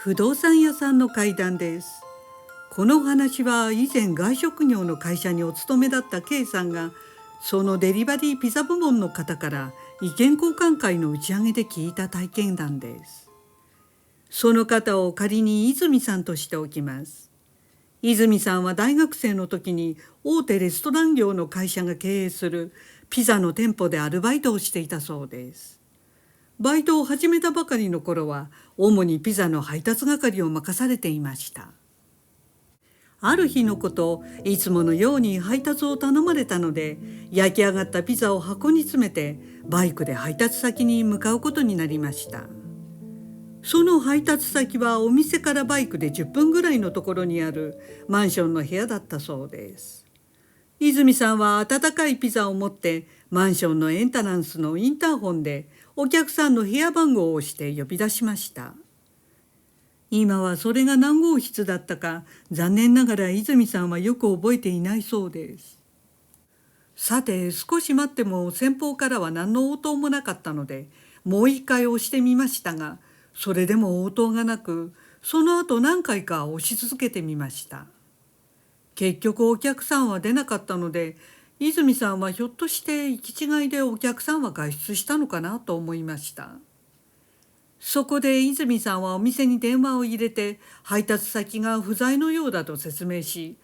不動産屋さんの怪談です。この話は以前外食業の会社にお勤めだった K さんがそのデリバリーピザ部門の方から意見交換会の打ち上げで聞いた体験談です。その方を仮に泉さんとしておきます。泉さんは大学生の時に大手レストラン業の会社が経営するピザの店舗でアルバイトをしていたそうです。バイトを始めたばかりの頃は主にピザの配達係を任されていました。ある日のこと、いつものように配達を頼まれたので、焼き上がったピザを箱に詰めてバイクで配達先に向かうことになりました。その配達先はお店からバイクで10分ぐらいのところにあるマンションの部屋だったそうです。泉さんは温かいピザを持ってマンションのエントランスのインターホンでお客さんの部屋番号を押して呼び出しました。今はそれが何号室だったか残念ながら泉さんはよく覚えていないそうです。さて少し待っても先方からは何の応答もなかったのでもう一回押してみましたが、それでも応答がなく、その後何回か押し続けてみました。結局お客さんは出なかったので、泉さんはひょっとして行き違いでお客さんは外出したのかなと思いました。そこで泉さんはお店に電話を入れて配達先が不在のようだと説明し、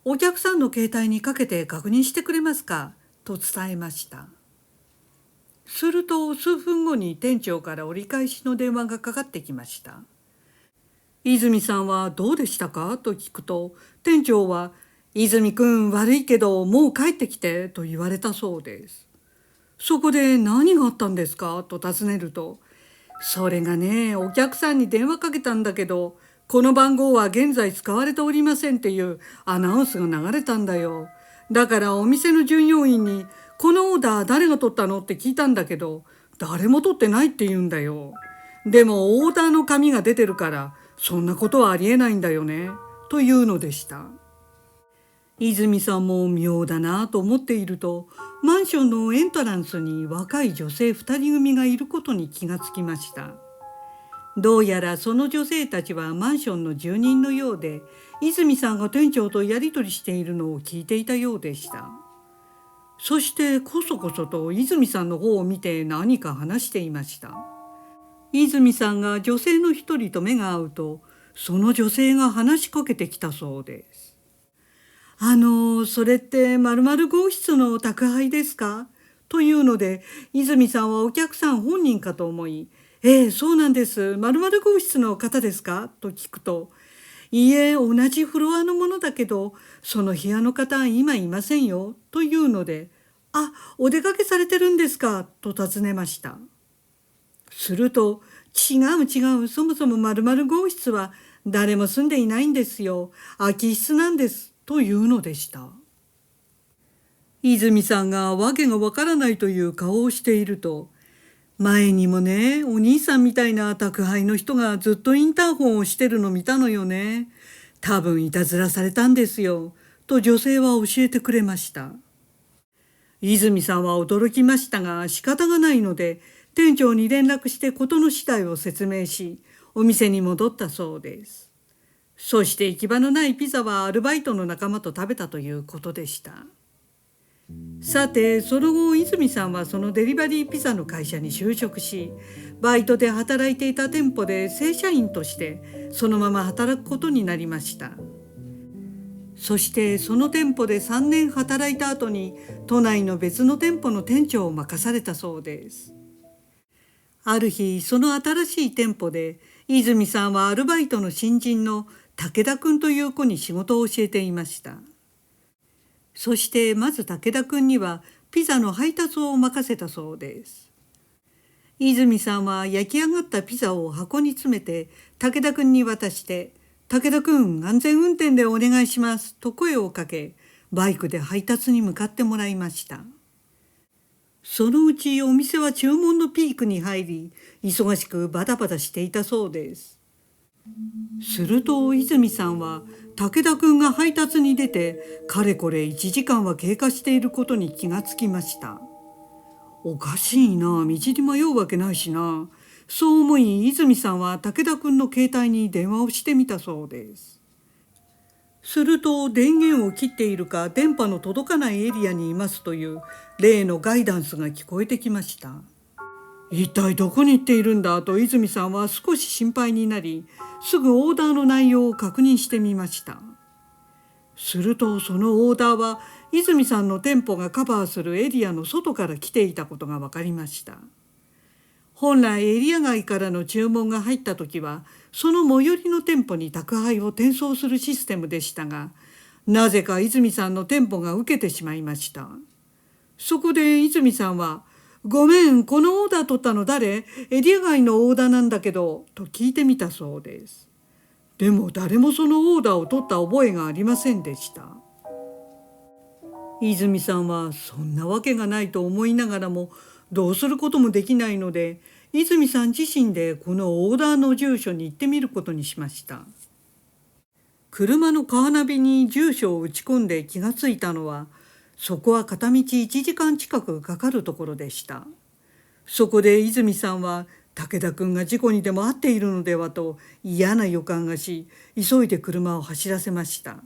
お客さんの携帯にかけて確認してくれますかと伝えました。すると数分後に店長から折り返しの電話がかかってきました。泉さんはどうでしたかと聞くと、店長は泉くん悪いけどもう帰ってきてと言われたそうです。そこで何があったんですかと尋ねると、それがね、お客さんに電話かけたんだけど、この番号は現在使われておりませんっていうアナウンスが流れたんだよ。だからお店の従業員にこのオーダー誰が取ったのって聞いたんだけど、誰も取ってないって言うんだよ。でもオーダーの紙が出てるからそんなことはありえないんだよねというのでした。泉さんも妙だなと思っていると、マンションのエントランスに若い女性2人組がいることに気がつきました。どうやらその女性たちはマンションの住人のようで、泉さんが店長とやり取りしているのを聞いていたようでした。そしてこそこそと泉さんの方を見て何か話していました。泉さんが女性の一人と目が合うと、その女性が話しかけてきたそうです。それって〇〇号室の宅配ですかというので、泉さんはお客さん本人かと思い、そうなんです。〇〇号室の方ですかと聞くと、いいえ、同じフロアのものだけど、その部屋の方今いませんよ。というので、あ、お出かけされてるんですかと尋ねました。すると、違う違う、そもそも〇〇号室は誰も住んでいないんですよ。空き室なんです。というのでした。泉さんが訳がわからないという顔をしていると、前にもね、お兄さんみたいな宅配の人がずっとインターホンをしてるの見たのよね。多分いたずらされたんですよ。と女性は教えてくれました。泉さんは驚きましたが仕方がないので、店長に連絡して事の次第を説明し、お店に戻ったそうです。そして行き場のないピザはアルバイトの仲間と食べたということでした。さて、その後泉さんはそのデリバリーピザの会社に就職し、バイトで働いていた店舗で正社員としてそのまま働くことになりました。そしてその店舗で3年働いた後に都内の別の店舗の店長を任されたそうです。ある日、その新しい店舗で泉さんはアルバイトの新人の武田くんという子に仕事を教えていました。そしてまず武田くんにはピザの配達を任せたそうです。泉さんは焼き上がったピザを箱に詰めて武田くんに渡して、武田くん安全運転でお願いしますと声をかけ、バイクで配達に向かってもらいました。そのうちお店は注文のピークに入り、忙しくバタバタしていたそうです。すると泉さんは武田くんが配達に出てかれこれ1時間は経過していることに気がつきました。おかしいな、道に迷うわけないしな。そう思い泉さんは武田くんの携帯に電話をしてみたそうです。すると電源を切っているか電波の届かないエリアにいますという例のガイダンスが聞こえてきました。一体どこに行っているんだと泉さんは少し心配になり、すぐオーダーの内容を確認してみました。するとそのオーダーは泉さんの店舗がカバーするエリアの外から来ていたことが分かりました。本来エリア外からの注文が入った時はその最寄りの店舗に宅配を転送するシステムでしたが、なぜか泉さんの店舗が受けてしまいました。そこで泉さんは「ごめん、このオーダー取ったの誰？エリア外のオーダーなんだけど」と聞いてみたそうです。でも誰もそのオーダーを取った覚えがありませんでした。泉さんはそんなわけがないと思いながらもどうすることもできないので、泉さん自身でこのオーダーの住所に行ってみることにしました。車のカーナビに住所を打ち込んで気がついたのは、そこは片道1時間近くかかるところでした。そこで泉さんは武田くんが事故にでも遭っているのではと嫌な予感がし、急いで車を走らせました。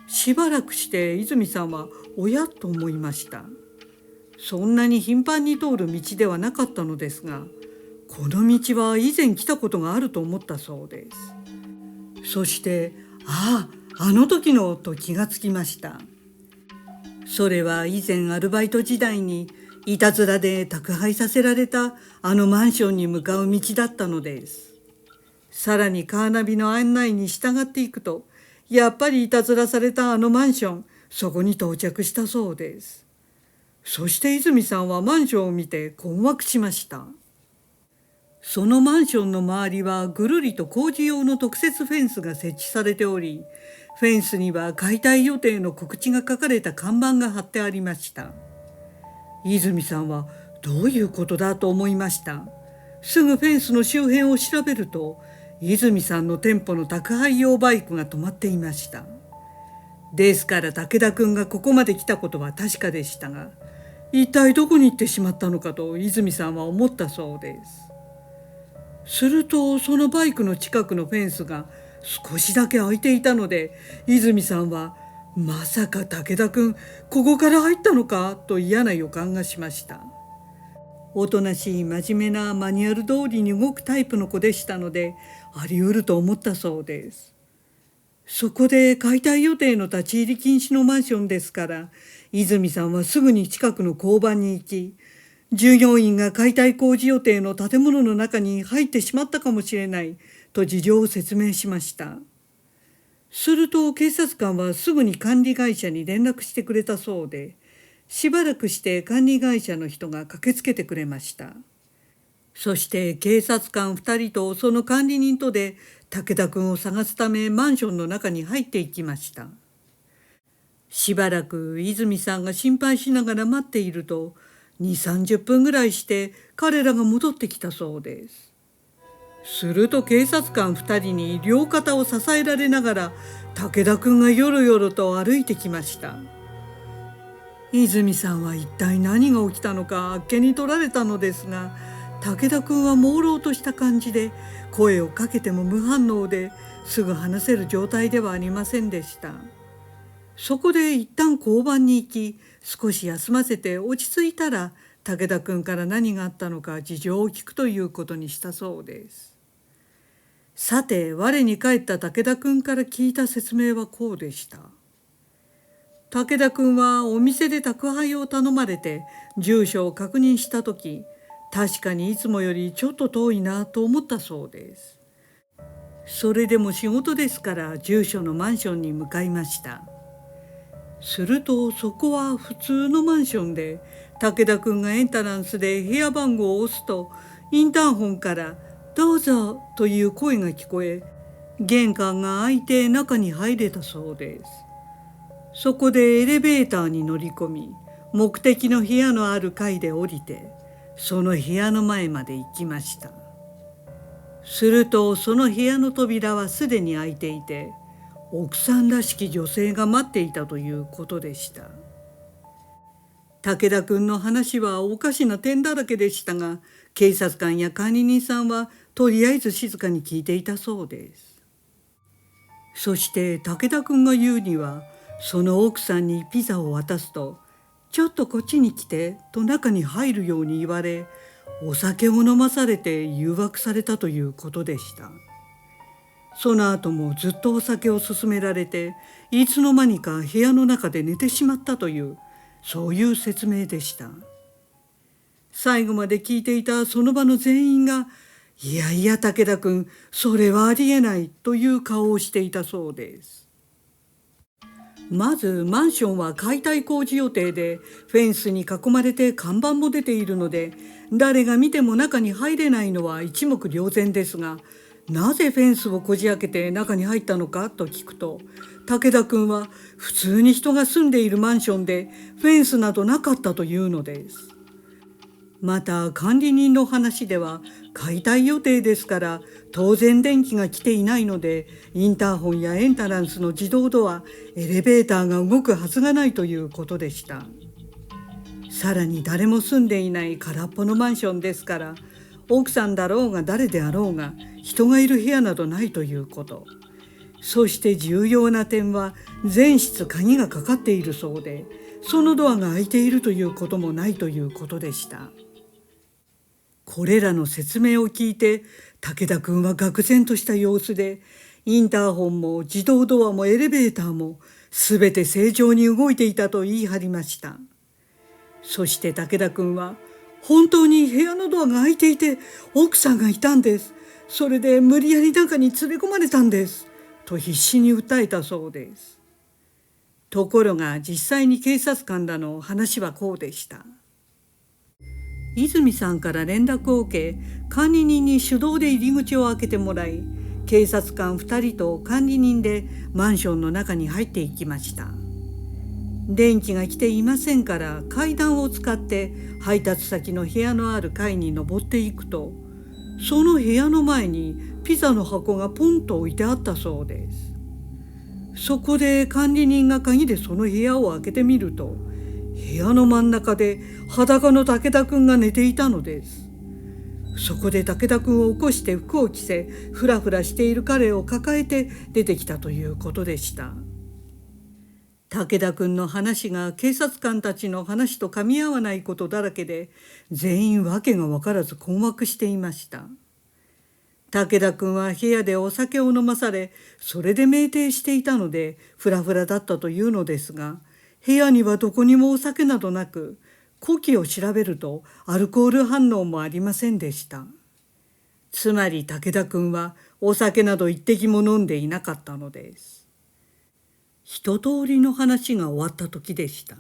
しばらくして泉さんはおやと思いました。そんなに頻繁に通る道ではなかったのですが、この道は以前来たことがあると思ったそうです。そして「ああ、あの時の」と気がつきました。それは以前アルバイト時代にいたずらで宅配させられたあのマンションに向かう道だったのです。さらにカーナビの案内に従っていくと、やっぱりいたずらされたあのマンション、そこに到着したそうです。そして泉さんはマンションを見て困惑しました。そのマンションの周りはぐるりと工事用の特設フェンスが設置されており、フェンスには解体予定の告知が書かれた看板が貼ってありました。泉さんはどういうことだと思いました。すぐフェンスの周辺を調べると、泉さんの店舗の宅配用バイクが止まっていました。ですから武田くんがここまで来たことは確かでしたが、一体どこに行ってしまったのかと泉さんは思ったそうです。するとそのバイクの近くのフェンスが少しだけ開いていたので、泉さんはまさか武田くんここから入ったのかと嫌な予感がしました。おとなしい真面目なマニュアル通りに動くタイプの子でしたので、あり得ると思ったそうです。そこで解体予定の立ち入り禁止のマンションですから、泉さんはすぐに近くの交番に行き、従業員が解体工事予定の建物の中に入ってしまったかもしれないと事情を説明しました。すると警察官はすぐに管理会社に連絡してくれたそうで、しばらくして管理会社の人が駆けつけてくれました。そして警察官2人とその管理人とで武田くんを探すためマンションの中に入っていきました。しばらく泉さんが心配しながら待っていると、2、30分ぐらいして彼らが戻ってきたそうです。すると警察官2人に両肩を支えられながら武田くんがよろよろと歩いてきました。泉さんは一体何が起きたのかあっけに取られたのですが、武田くんは朦朧とした感じで声をかけても無反応ですぐ話せる状態ではありませんでした。そこで一旦交番に行き、少し休ませて落ち着いたら武田くんから何があったのか事情を聞くということにしたそうです。さて我に返った武田くんから聞いた説明はこうでした。武田くんはお店で宅配を頼まれて住所を確認したとき、確かにいつもよりちょっと遠いなと思ったそうです。それでも仕事ですから住所のマンションに向かいました。するとそこは普通のマンションで、武田くんがエントランスで部屋番号を押すとインターホンからどうぞという声が聞こえ、玄関が開いて中に入れたそうです。そこでエレベーターに乗り込み、目的の部屋のある階で降りて、その部屋の前まで行きました。するとその部屋の扉はすでに開いていて、奥さんらしき女性が待っていたということでした。武田君の話はおかしな点だらけでしたが、警察官や管理人さんはとりあえず静かに聞いていたそうです。そして武田君が言うには、その奥さんにピザを渡すと、ちょっとこっちに来てと中に入るように言われ、お酒を飲まされて誘惑されたということでした。その後もずっとお酒を勧められて、いつの間にか部屋の中で寝てしまったという、そういう説明でした。最後まで聞いていたその場の全員が、いやいや武田君、それはありえないという顔をしていたそうです。まずマンションは解体工事予定で、フェンスに囲まれて看板も出ているので、誰が見ても中に入れないのは一目瞭然ですが、なぜフェンスをこじ開けて中に入ったのかと聞くと、武田君は普通に人が住んでいるマンションでフェンスなどなかったというのです。また管理人の話では、解体予定ですから当然電気が来ていないので、インターホンやエントランスの自動ドア、エレベーターが動くはずがないということでした。さらに誰も住んでいない空っぽのマンションですから、奥さんだろうが誰であろうが人がいる部屋などないということ。そして重要な点は、全室鍵がかかっているそうで、そのドアが開いているということもないということでした。これらの説明を聞いて武田君は愕然とした様子で、インターホンも自動ドアもエレベーターもすべて正常に動いていたと言い張りました。そして武田君は、本当に部屋のドアが開いていて奥さんがいたんです。それで無理やり中に連れ込まれたんですと必死に訴えたそうです。ところが実際に警察官らの話はこうでした。泉さんから連絡を受け、管理人に手動で入り口を開けてもらい、警察官2人と管理人でマンションの中に入っていきました。電気が来ていませんから階段を使って配達先の部屋のある階に登っていくと、その部屋の前にピザの箱がポンと置いてあったそうです。そこで管理人が鍵でその部屋を開けてみると、部屋の真ん中で裸の武田君が寝ていたのです。そこで武田君を起こして服を着せ、ふらふらしている彼を抱えて出てきたということでした。武田君の話が警察官たちの話と噛み合わないことだらけで、全員訳が分からず困惑していました。武田君は部屋でお酒を飲まされ、それで酩酊していたのでフラフラだったというのですが、部屋にはどこにもお酒などなく、呼気を調べるとアルコール反応もありませんでした。つまり武田君はお酒など一滴も飲んでいなかったのです。一通りの話が終わった時でした。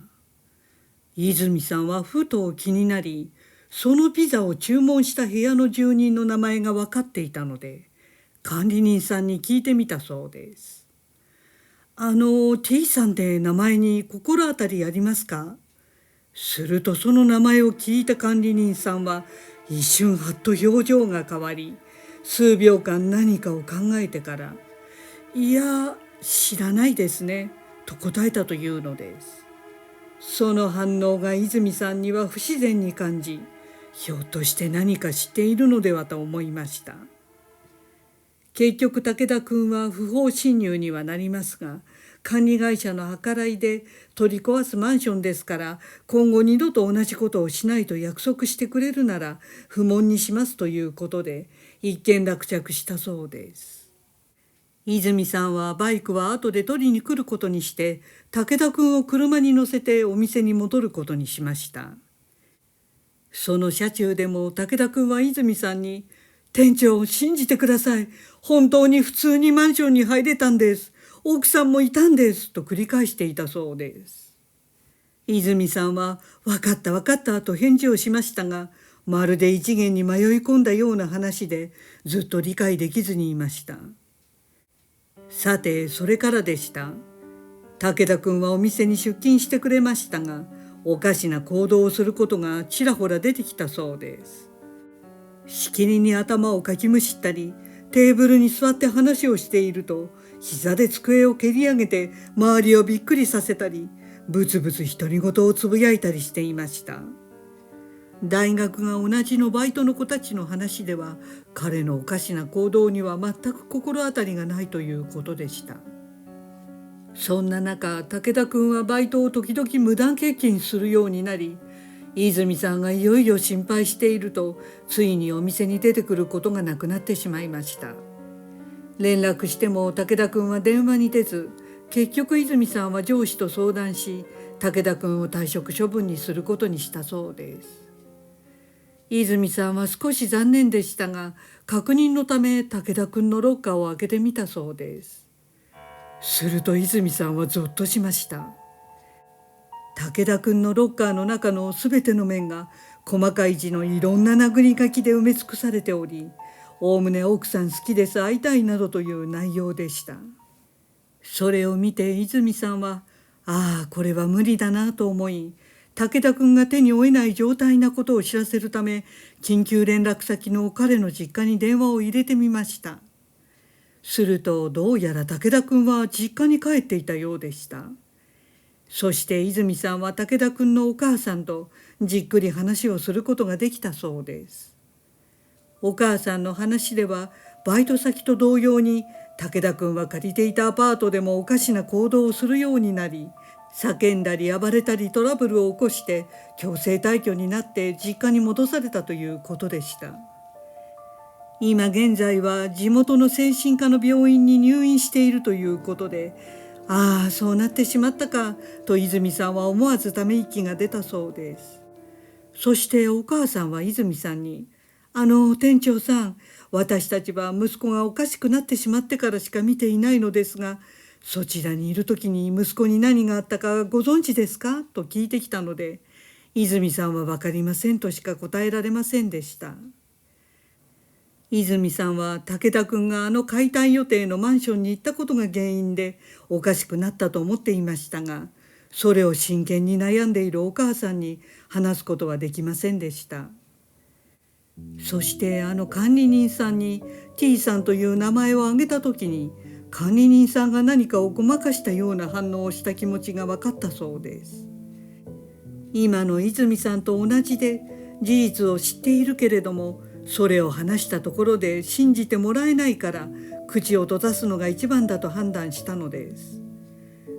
泉さんはふと気になり、そのピザを注文した部屋の住人の名前が分かっていたので、管理人さんに聞いてみたそうです。T さんって名前に心当たりありますか？するとその名前を聞いた管理人さんは一瞬はっと表情が変わり、数秒間何かを考えてから、いや、知らないですねと答えたというのです。その反応が泉さんには不自然に感じ、ひょっとして何か知っているのではと思いました。結局武田君は不法侵入にはなりますが、管理会社の計らいで取り壊すマンションですから、今後二度と同じことをしないと約束してくれるなら不問にしますということで一件落着したそうです。泉さんはバイクは後で取りに来ることにして、武田君を車に乗せてお店に戻ることにしました。その車中でも武田君は泉さんに、店長信じてください。本当に普通にマンションに入れたんです。奥さんもいたんですと繰り返していたそうです。泉さんは分かった分かったと返事をしましたが、まるで異次元に迷い込んだような話でずっと理解できずにいました。さてそれからでした。武田君はお店に出勤してくれましたが、おかしな行動をすることがちらほら出てきたそうです。しきりに頭をかきむしったり、テーブルに座って話をしていると膝で机を蹴り上げて周りをびっくりさせたり、ブツブツ独り言をつぶやいたりしていました。大学が同じのバイトの子たちの話では、彼のおかしな行動には全く心当たりがないということでした。そんな中、武田君はバイトを時々無断欠勤するようになり、泉さんがいよいよ心配していると、ついにお店に出てくることがなくなってしまいました。連絡しても武田君は電話に出ず、結局泉さんは上司と相談し、武田君を退職処分にすることにしたそうです。泉さんは少し残念でしたが、確認のため武田君のロッカーを開けてみたそうです。すると泉さんはゾッとしました。武田君のロッカーの中のすべての面が細かい字のいろんな殴り書きで埋め尽くされており、おおむね奥さん好きです、会いたいなどという内容でした。それを見て泉さんは、ああこれは無理だなと思い、武田君が手に負えない状態なことを知らせるため、緊急連絡先の彼の実家に電話を入れてみました。するとどうやら武田君は実家に帰っていたようでした。そして泉さんは武田君のお母さんとじっくり話をすることができたそうです。お母さんの話では、バイト先と同様に武田君は借りていたアパートでもおかしな行動をするようになり、叫んだり暴れたりトラブルを起こして強制退去になって実家に戻されたということでした。今現在は地元の精神科の病院に入院しているということで、ああそうなってしまったかと泉さんは思わずため息が出たそうです。そしてお母さんは泉さんに、店長さん、私たちは息子がおかしくなってしまってからしか見ていないのですが、そちらにいる時に息子に何があったかご存知ですかと聞いてきたので、泉さんは分かりませんとしか答えられませんでした。泉さんは武田君が解体予定のマンションに行ったことが原因でおかしくなったと思っていましたが、それを真剣に悩んでいるお母さんに話すことはできませんでした。そして管理人さんに T さんという名前を挙げた時に、管理人さんが何かをごまかしたような反応をした気持ちが分かったそうです。今の泉さんと同じで、事実を知っているけれども、それを話したところで信じてもらえないから口を閉ざすのが一番だと判断したのです。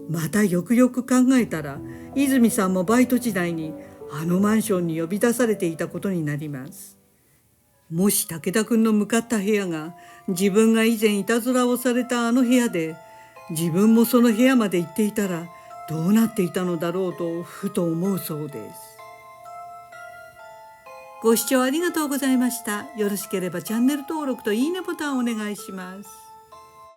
またよくよく考えたら、泉さんもバイト時代にマンションに呼び出されていたことになります。もし武田君の向かった部屋が自分が以前いたずらをされた部屋で、自分もその部屋まで行っていたらどうなっていたのだろうとふと思うそうです。ご視聴ありがとうございました。よろしければチャンネル登録といいねボタンをお願いします。